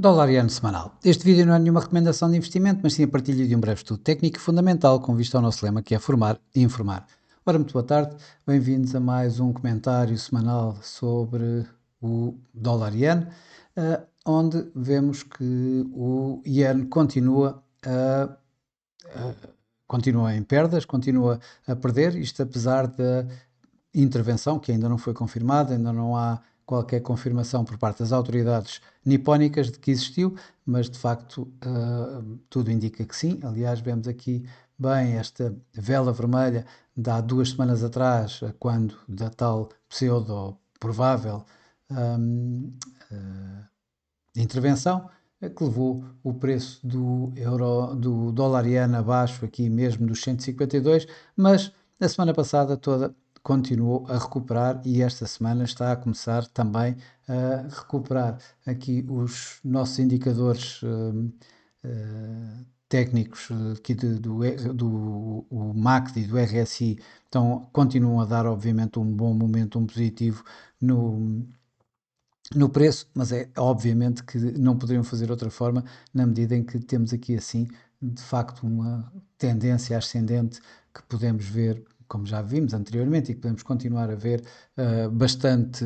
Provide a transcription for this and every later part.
Dólar e ano semanal. Este vídeo não é nenhuma recomendação de investimento, mas sim a partilha de um breve estudo técnico fundamental com vista ao nosso lema que é formar e informar. Ora, muito boa tarde, bem-vindos a mais um comentário semanal sobre o dólar iene, onde vemos que o iene continua em perdas, continua a perder, isto apesar da intervenção, que ainda não foi confirmada, ainda não há qualquer confirmação por parte das autoridades nipónicas de que existiu, mas de facto tudo indica que sim. Aliás, vemos aqui bem esta vela vermelha de há 2 semanas atrás, quando da tal pseudo provável intervenção, que levou o preço do dólar iene abaixo aqui mesmo dos 152, mas a semana passada toda continuou a recuperar e esta semana está a começar também a recuperar. Aqui os nossos indicadores técnicos aqui do o MACD e do RSI continuam a dar obviamente um bom momento positivo no preço, mas é obviamente que não poderiam fazer outra forma na medida em que temos aqui assim de facto uma tendência ascendente que podemos ver, como já vimos anteriormente e que podemos continuar a ver bastante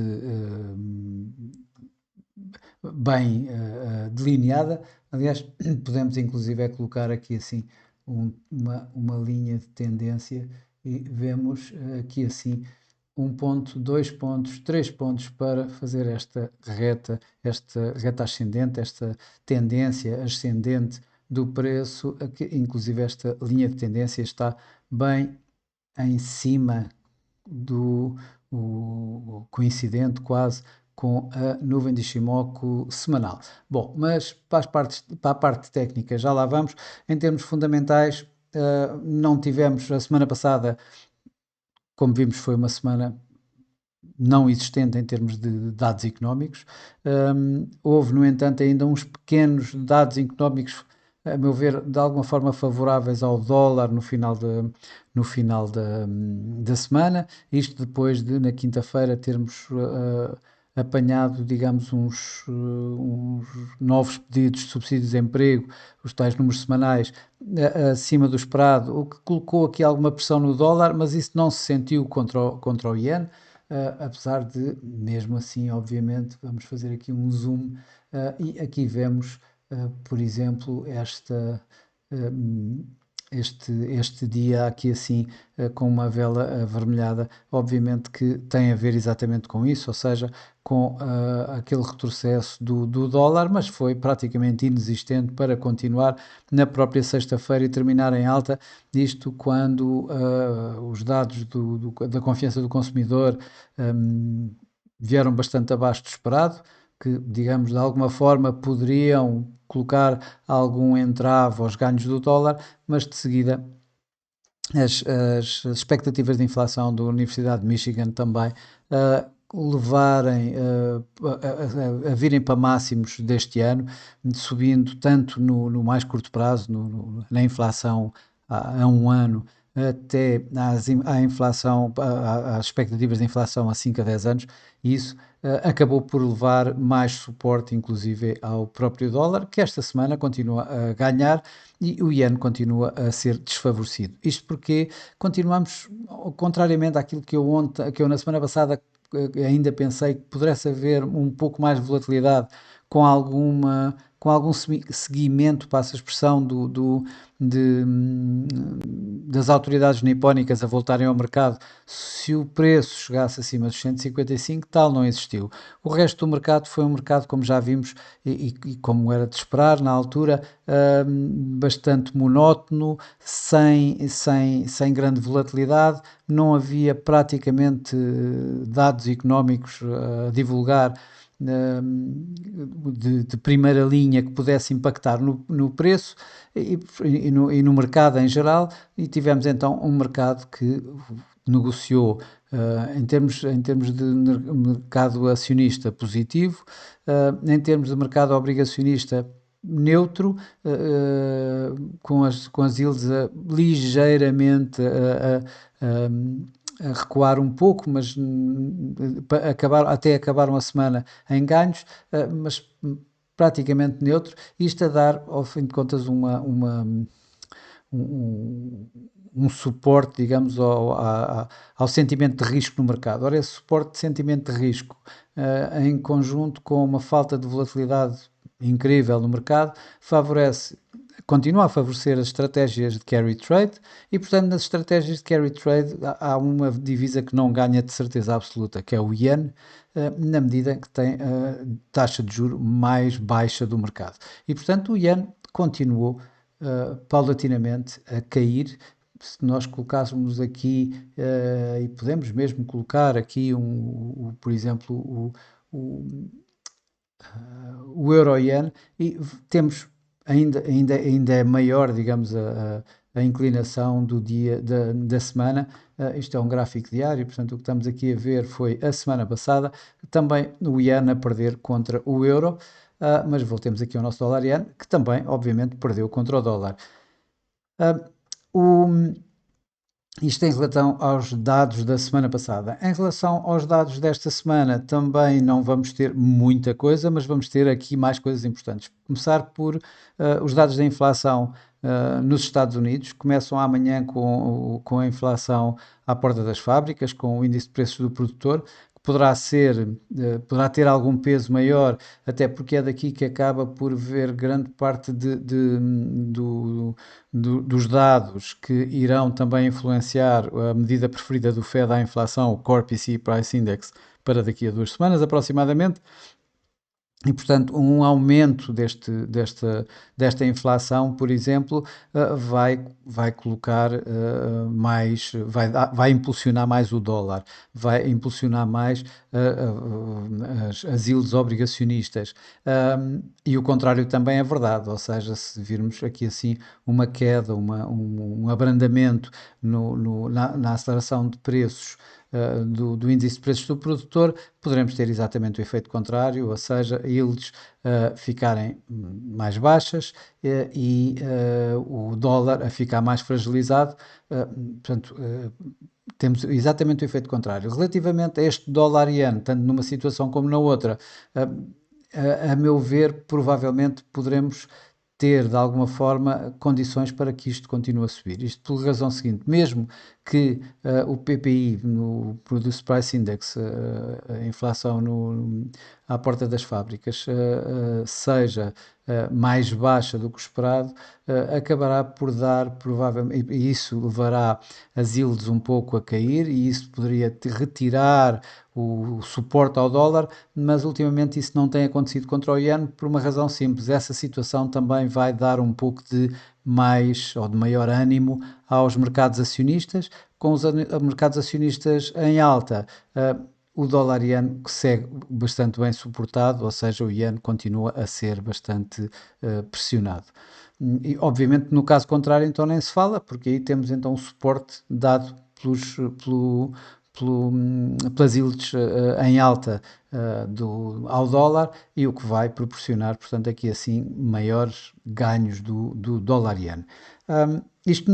bem delineada. Aliás, podemos inclusive colocar aqui assim uma linha de tendência e vemos aqui assim 1 ponto, 2 pontos, 3 pontos para fazer esta reta ascendente, esta tendência ascendente do preço, aqui, inclusive esta linha de tendência está bem em cima coincidente quase com a nuvem de Ishimoku semanal. Bom, mas para a parte técnica já lá vamos. Em termos fundamentais, não tivemos a semana passada, como vimos, foi uma semana não existente em termos de dados económicos. Houve, no entanto, ainda uns pequenos dados económicos, a meu ver, de alguma forma favoráveis ao dólar no final da semana. Isto depois de, na quinta-feira, termos apanhado, digamos, uns novos pedidos de subsídio de desemprego, os tais números semanais, acima do esperado, o que colocou aqui alguma pressão no dólar, mas isso não se sentiu contra o iene. Apesar de, mesmo assim, obviamente, vamos fazer aqui um zoom e aqui vemos, por exemplo, este dia aqui assim, com uma vela avermelhada, obviamente que tem a ver exatamente com isso, ou seja, com aquele retrocesso do dólar, mas foi praticamente inexistente para continuar na própria sexta-feira e terminar em alta, isto quando os dados da confiança do consumidor vieram bastante abaixo do esperado, que, digamos, de alguma forma poderiam colocar algum entrave aos ganhos do dólar, mas de seguida as expectativas de inflação da Universidade de Michigan também levarem a virem para máximos deste ano, subindo tanto no mais curto prazo, na inflação a um ano, até à inflação, às expectativas de inflação a 5 a 10 anos, e isso acabou por levar mais suporte, inclusive, ao próprio dólar, que esta semana continua a ganhar e o iene continua a ser desfavorecido. Isto porque continuamos, contrariamente àquilo que eu na semana passada ainda pensei que pudesse haver um pouco mais de volatilidade com algum seguimento, passa a expressão, das autoridades nipónicas a voltarem ao mercado, se o preço chegasse acima dos 155, tal não existiu. O resto do mercado foi um mercado, como já vimos, e como era de esperar na altura, bastante monótono, sem grande volatilidade, não havia praticamente dados económicos a divulgar de primeira linha que pudesse impactar no preço e no mercado em geral, e tivemos então um mercado que negociou em termos de mercado acionista positivo, em termos de mercado obrigacionista neutro, com as yields ligeiramente a recuar um pouco, mas acabaram a semana em ganhos, mas praticamente neutro, isto a dar, ao fim de contas, um, um suporte, digamos, ao sentimento de risco no mercado. Ora, esse suporte de sentimento de risco, em conjunto com uma falta de volatilidade incrível no mercado, favorece, continua a favorecer as estratégias de carry trade e, portanto, nas estratégias de carry trade há uma divisa que não ganha de certeza absoluta, que é o Yen, na medida que tem a taxa de juro mais baixa do mercado. E, portanto, o Yen continuou paulatinamente a cair. Se nós colocássemos aqui, e podemos mesmo colocar aqui, por exemplo, o, o euro-yen, e temos ainda é maior, digamos, a inclinação do dia da semana. Isto é um gráfico diário, portanto, o que estamos aqui a ver foi a semana passada, também o yen a perder contra o euro, mas voltemos aqui ao nosso dólar yen, que também, obviamente, perdeu contra o dólar. Uh, o, Isto em relação aos dados da semana passada. Em relação aos dados desta semana, também não vamos ter muita coisa, mas vamos ter aqui mais coisas importantes. Começar por os dados da inflação nos Estados Unidos. Começam amanhã com a inflação à porta das fábricas, com o índice de preços do produtor, que poderá ter algum peso maior, até porque é daqui que acaba por ver grande parte dos dados que irão também influenciar a medida preferida do Fed à inflação, o Core PCE Price Index, para daqui a 2 semanas aproximadamente. E, portanto, um aumento desta inflação, por exemplo, vai colocar mais, vai impulsionar mais o dólar, vai impulsionar mais as yields obrigacionistas. E o contrário também é verdade, ou seja, se virmos aqui assim uma queda, um abrandamento na aceleração de preços do índice de preços do produtor, poderemos ter exatamente o efeito contrário, ou seja, yields ficarem mais baixas o dólar a ficar mais fragilizado. Portanto, temos exatamente o efeito contrário. Relativamente a este dólar-yen, tanto numa situação como na outra, a meu ver, provavelmente poderemos ter, de alguma forma, condições para que isto continue a subir. Isto pela razão seguinte, mesmo que o PPI, no Produce Price Index, a inflação à porta das fábricas, seja mais baixa do que o esperado, acabará por dar, provavelmente, e isso levará as yields um pouco a cair, e isso poderia retirar o suporte ao dólar, mas ultimamente isso não tem acontecido contra o iene por uma razão simples. Essa situação também vai dar um pouco de mais ou de maior ânimo aos mercados acionistas, com os mercados acionistas em alta. O dólar iene segue bastante bem suportado, ou seja, o iene continua a ser bastante pressionado. E obviamente no caso contrário então nem se fala, porque aí temos então o suporte dado pelas yields em alta ao dólar, e o que vai proporcionar, portanto, aqui assim maiores ganhos do dólar iene. Isto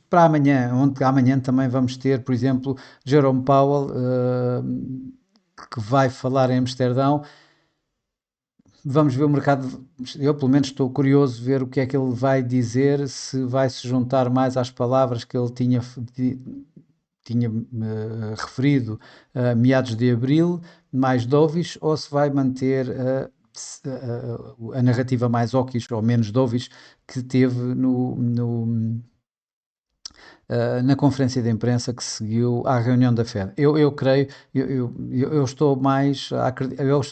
para amanhã, onde amanhã também vamos ter, por exemplo, Jerome Powell, que vai falar em Amsterdão. Vamos ver o mercado. Eu, pelo menos, estou curioso ver o que é que ele vai dizer, se vai se juntar mais às palavras que ele tinha referido a meados de abril, mais dovish, ou se vai manter a narrativa mais hawkish ou menos dovish que teve na conferência de imprensa que seguiu à reunião da Fed. Eu creio, eu estou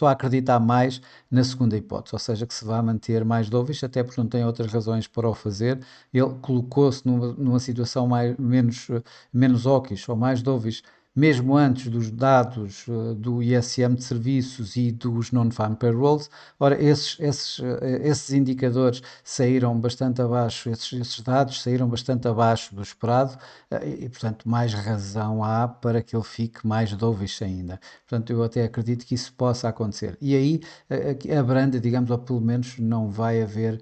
a acreditar mais na segunda hipótese, ou seja, que se vai manter mais dovish, até porque não tem outras razões para o fazer. Ele colocou-se numa situação menos hawkish ou mais dovish mesmo antes dos dados do ISM de serviços e dos non-farm payrolls. Ora, esses indicadores saíram bastante abaixo, esses dados saíram bastante abaixo do esperado, portanto, mais razão há para que ele fique mais dovish ainda. Portanto, eu até acredito que isso possa acontecer. E aí abranda, digamos, ou pelo menos não vai haver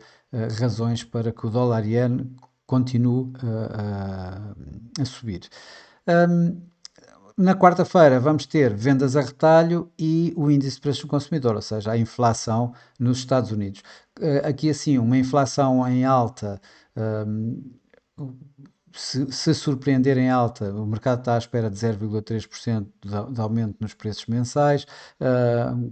razões para que o dólar iene continue a subir. Um, Na quarta-feira vamos ter vendas a retalho e o índice de preços do consumidor, ou seja, a inflação nos Estados Unidos. Aqui assim, uma inflação em alta, hum, se surpreender em alta, o mercado está à espera de 0,3% de aumento nos preços mensais,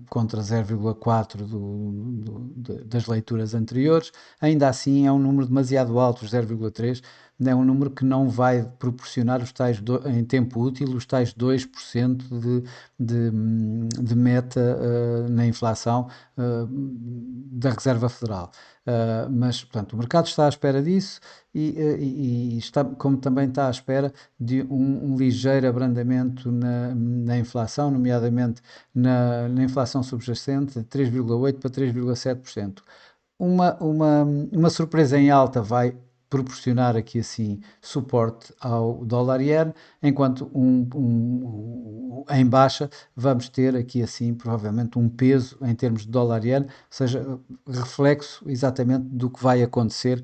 contra 0,4% das leituras anteriores. Ainda assim, é um número demasiado alto, os 0,3%. É um número que não vai proporcionar em tempo útil os tais 2% de meta na inflação da Reserva Federal. Mas, portanto, o mercado está à espera disso e está, como também está à espera de um ligeiro abrandamento na inflação, nomeadamente na inflação subjacente, de 3,8% para 3,7%. Uma surpresa em alta vai proporcionar aqui assim suporte ao dólar iene, enquanto em baixa vamos ter aqui assim provavelmente um peso em termos de dólar iene, ou seja, reflexo exatamente do que vai acontecer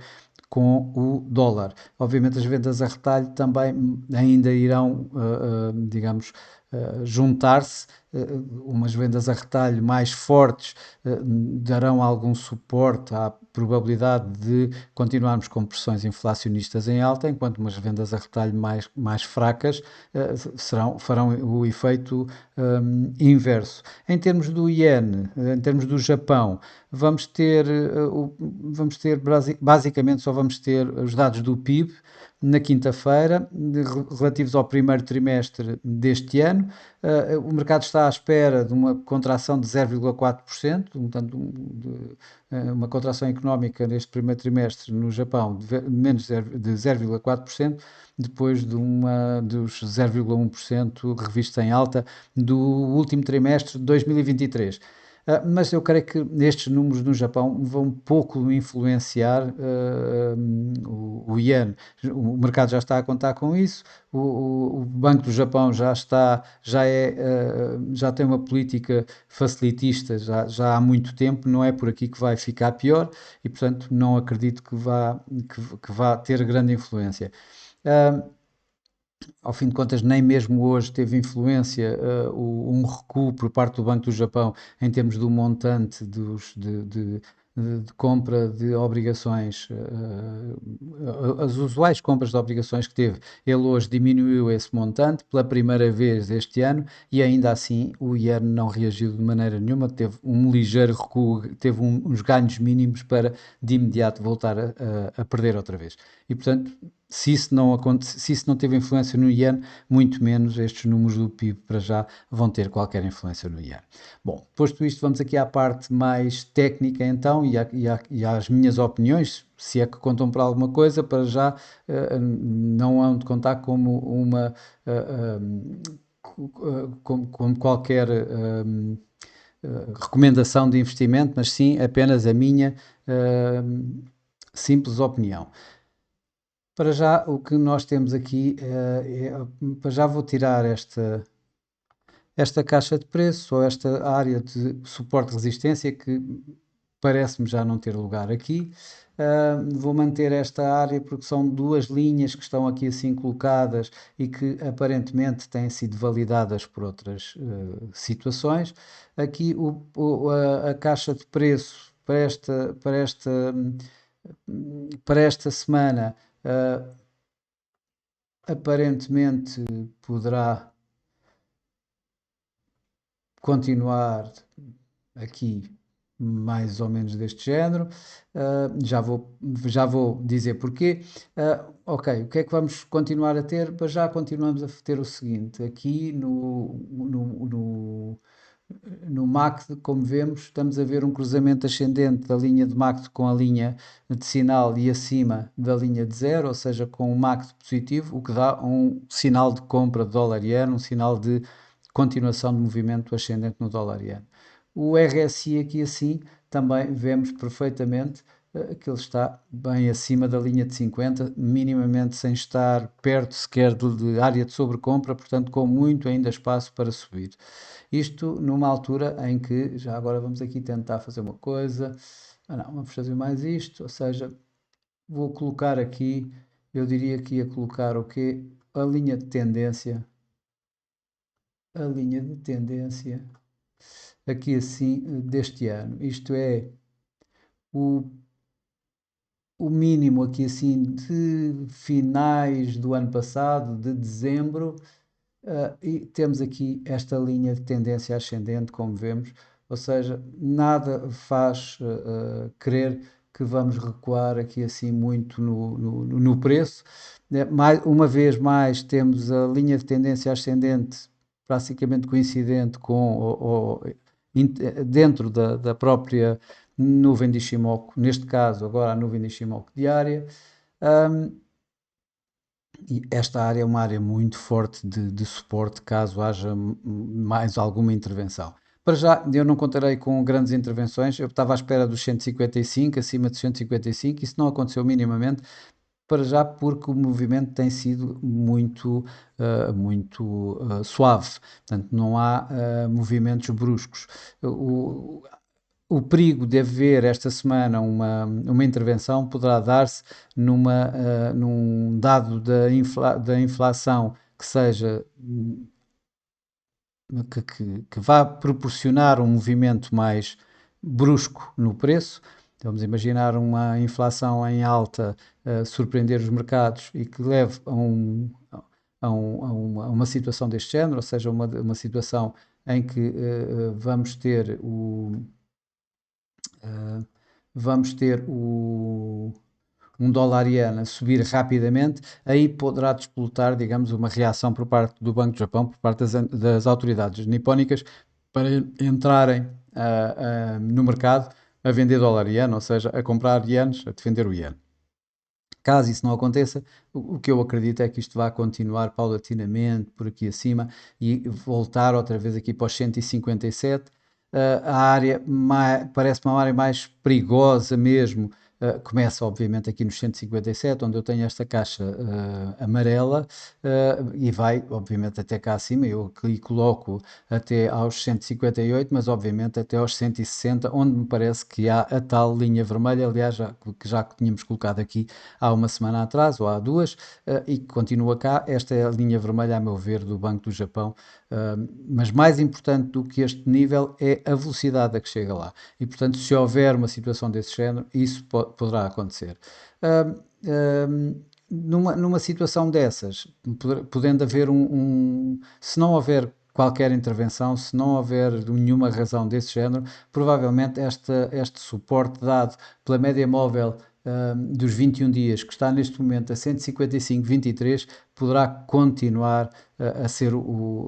com o dólar. Obviamente as vendas a retalho também ainda irão, digamos, juntar-se, umas vendas a retalho mais fortes darão algum suporte à probabilidade de continuarmos com pressões inflacionistas em alta, enquanto umas vendas a retalho mais fracas farão o efeito inverso. Em termos do iene, em termos do Japão, vamos ter, basicamente só vamos ter os dados do PIB na quinta-feira, relativos ao primeiro trimestre deste ano. O mercado está à espera de uma contração de 0,4%, portanto, uma contração económica neste primeiro trimestre no Japão de menos de 0,4%, depois dos 0,1% revista em alta do último trimestre de 2023. Mas eu creio que estes números no Japão vão pouco influenciar o iene. O mercado já está a contar com isso. O Banco do Japão já tem uma política facilitista já há muito tempo. Não é por aqui que vai ficar pior e, portanto, não acredito que vá ter grande influência. Uh, Ao fim de contas, nem mesmo hoje teve influência um recuo por parte do Banco do Japão em termos do montante de compra de obrigações, as usuais compras de obrigações que teve. Ele hoje diminuiu esse montante pela primeira vez este ano e ainda assim o iene não reagiu de maneira nenhuma, teve um ligeiro recuo, teve uns ganhos mínimos para de imediato voltar a perder outra vez. E portanto, se isso não teve influência no iene, muito menos estes números do PIB para já vão ter qualquer influência no iene. Bom, posto isto, vamos aqui à parte mais técnica então e às minhas opiniões, se é que contam para alguma coisa, para já não hão de contar como como qualquer recomendação de investimento, mas sim apenas a minha simples opinião. Para já, o que nós temos aqui para já vou tirar esta caixa de preço ou esta área de suporte e resistência que parece-me já não ter lugar aqui. Vou manter esta área porque são duas linhas que estão aqui assim colocadas e que aparentemente têm sido validadas por outras situações. Aqui a caixa de preço para esta semana aparentemente poderá continuar aqui mais ou menos deste género. Já vou dizer porquê. Ok, o que é que vamos continuar a ter? Já continuamos a ter o seguinte: aqui no MACD, como vemos, estamos a ver um cruzamento ascendente da linha de MACD com a linha de sinal e acima da linha de zero, ou seja, com o MACD positivo, o que dá um sinal de compra de dólar iene, um sinal de continuação de movimento ascendente no dólar iene. O RSI aqui assim também vemos perfeitamente que ele está bem acima da linha de 50, minimamente sem estar perto sequer de área de sobrecompra, portanto com muito ainda espaço para subir. Isto numa altura em que, já agora vamos aqui tentar fazer uma coisa, não, vamos fazer mais isto, ou seja, vou colocar aqui, eu diria que ia colocar o quê? A linha de tendência a linha de tendência aqui assim deste ano. Isto é, o, o mínimo aqui assim de finais do ano passado, de dezembro, e temos aqui esta linha de tendência ascendente, como vemos, ou seja, nada faz crer que vamos recuar aqui assim muito no preço. Uma vez mais, temos a linha de tendência ascendente praticamente coincidente com, dentro da própria nuvem de Ishimoku, neste caso agora a nuvem de Ishimoku diária. Um, e esta área é uma área muito forte de suporte caso haja mais alguma intervenção. Para já, eu não contarei com grandes intervenções, eu estava à espera dos 155, acima de 155, isso não aconteceu minimamente, para já porque o movimento tem sido muito suave, portanto não há movimentos bruscos. O, o perigo de haver esta semana uma intervenção poderá dar-se num dado da inflação que seja que vá proporcionar um movimento mais brusco no preço. Então, vamos imaginar uma inflação em alta surpreender os mercados e que leve a uma situação deste género, ou seja, uma situação em que uh, vamos ter um dólar iene a subir rapidamente, aí poderá desplotar, digamos, uma reação por parte do Banco do Japão, por parte das autoridades nipónicas, para entrarem no mercado a vender dólar iene, ou seja, a comprar ienes, a defender o iene. Caso isso não aconteça, o que eu acredito é que isto vai continuar paulatinamente por aqui acima e voltar outra vez aqui para os 157. A área parece-me uma área mais perigosa mesmo. Começa, obviamente, aqui nos 157, onde eu tenho esta caixa amarela, e vai, obviamente, até cá acima. Eu aqui coloco até aos 158, mas, obviamente, até aos 160, onde me parece que há a tal linha vermelha, aliás, que já tínhamos colocado aqui há uma semana atrás ou há duas, e que continua cá. Esta é a linha vermelha, a meu ver, do Banco do Japão. Mas mais importante do que este nível é a velocidade a que chega lá. E, portanto, se houver uma situação desse género, isso poderá acontecer. Numa situação dessas, podendo haver se não houver qualquer intervenção, se não houver nenhuma razão desse género, provavelmente este suporte dado pela média móvel dos 21 dias, que está neste momento a 155,23, poderá continuar a ser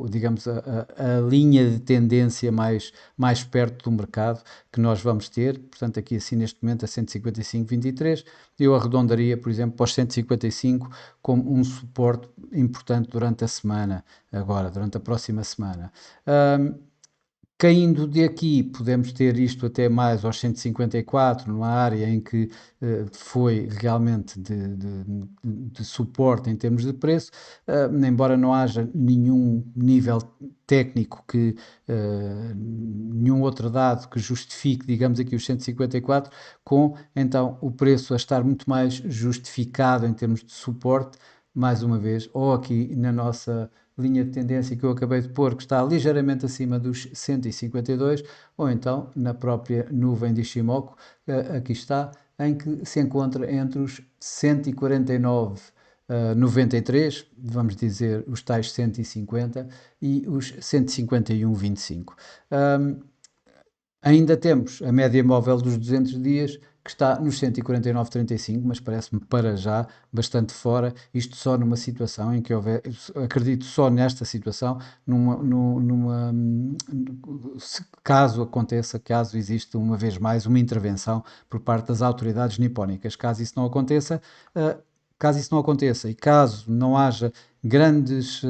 digamos, a linha de tendência mais perto do mercado que nós vamos ter. Portanto, aqui assim neste momento a 155,23, eu arredondaria, por exemplo, para os 155 como um suporte importante durante a semana, agora, durante a próxima semana. Caindo de aqui, podemos ter isto até mais aos 154, numa área em que foi realmente de suporte em termos de preço, embora não haja nenhum nível técnico nenhum outro dado que justifique, digamos aqui, os 154, com então o preço a estar muito mais justificado em termos de suporte, mais uma vez, ou aqui na nossa linha de tendência que eu acabei de pôr, que está ligeiramente acima dos 152, ou então na própria nuvem de Ishimoku, aqui está, em que se encontra entre os 149, 93, vamos dizer os tais 150 e os 151,25. Ainda temos a média móvel dos 200 dias, que está nos 149,35, mas parece-me para já bastante fora, isto só numa situação em que houver, acredito só nesta situação, caso aconteça, caso exista uma vez mais uma intervenção por parte das autoridades nipónicas. Caso isso não aconteça e caso não haja grandes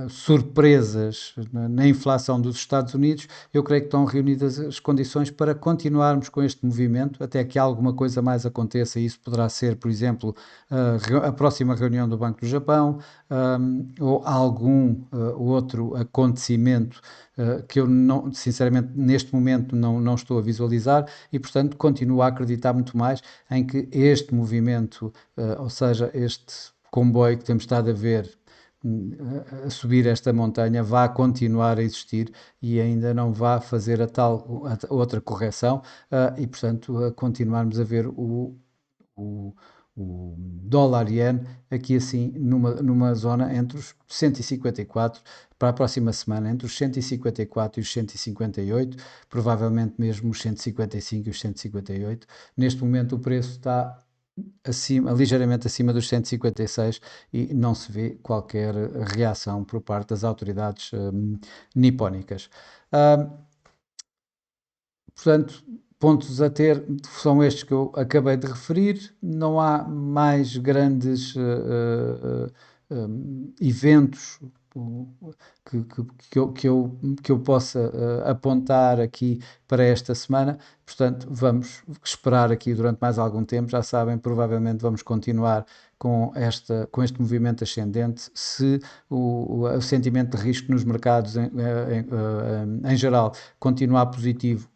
surpresas na inflação dos Estados Unidos, eu creio que estão reunidas as condições para continuarmos com este movimento até que alguma coisa mais aconteça. Isso poderá ser, por exemplo, a próxima reunião do Banco do Japão, ou algum outro acontecimento que eu não, sinceramente neste momento não estou a visualizar, e portanto continuo a acreditar muito mais em que este movimento, ou seja, este comboio que temos estado a ver a subir esta montanha, vá continuar a existir e ainda não vá fazer a outra correção, e portanto continuarmos a ver o, o dólar-iene aqui assim numa zona entre os 154 para a próxima semana, entre os 154 e os 158, provavelmente mesmo os 155 e os 158. Neste momento o preço está ligeiramente acima dos 156 e não se vê qualquer reação por parte das autoridades nipónicas. Portanto, pontos a ter são estes que eu acabei de referir. Não há mais grandes eventos que eu possa apontar aqui para esta semana. Portanto, vamos esperar aqui durante mais algum tempo. Já sabem, provavelmente vamos continuar com este movimento ascendente. Se o sentimento de risco nos mercados em geral continuar positivo,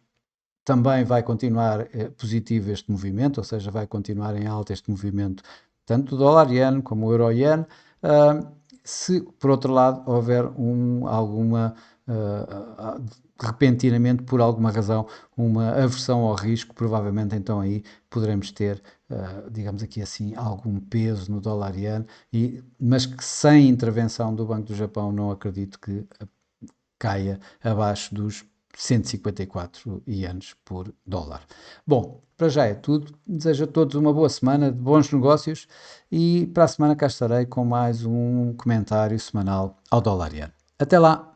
também vai continuar positivo este movimento, ou seja, vai continuar em alta este movimento, tanto do dólar-iene como o euro-iene. Se, por outro lado, houver alguma, repentinamente, por alguma razão, uma aversão ao risco, provavelmente então aí poderemos ter, digamos aqui assim, algum peso no dólar-iene, mas que sem intervenção do Banco do Japão não acredito que caia abaixo dos 154 ienes por dólar. Bom, para já é tudo. Desejo a todos uma boa semana, de bons negócios e para a semana cá estarei com mais um comentário semanal ao dólar iene. Até lá!